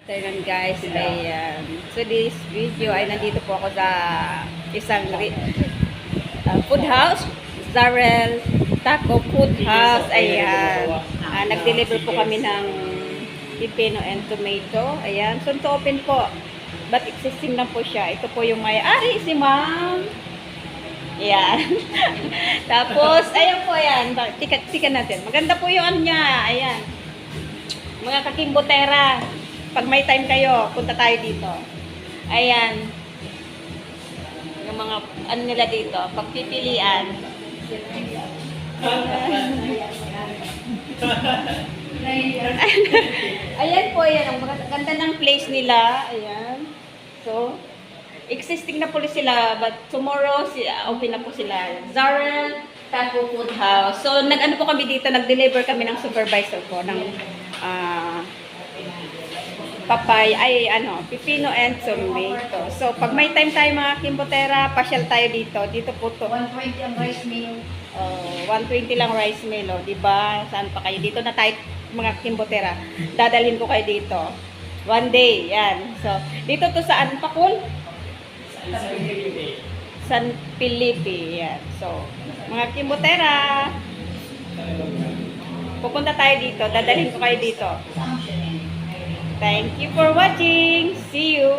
Afternoon guys, ayan. So this video ay nandito po ako sa isang food house, Zarel Taco Food House. Ayan. Nag-deliver po kami ng pipino and tomato. Ayan. So to open po. But existing na po siya. Ito po yung may-ari, si ma'am. Ayan. Tapos, ayan po yan. Tika natin. Maganda po yung ano niya. Ayan. Mga kakimbotera. Pag may time kayo, punta tayo dito. Ayan. Yung mga, ano nila dito, pagpipilian. Ayan po, yan. Ang ganda ng place nila. Ayan. So, existing na po sila, but tomorrow, open na po sila. Zarel Taco Food House. So, nag-ano po kami dito, nag-deliver kami ng supervisor ko, ng, pipino and tomato. So, pag may time tayo mga kimbotera, pasyal tayo dito. Dito po to. 120 ang rice meal. 120 lang rice meal, oh. Diba? Saan pa kayo? Dito na tayo mga kimbotera. Dadalhin ko kayo dito. One day, yan. So, dito to saan pa, Kun? San Felipe, yan. So, mga kimbotera, pupunta tayo dito. Dadalhin ko kayo dito. Thank you for watching. See you.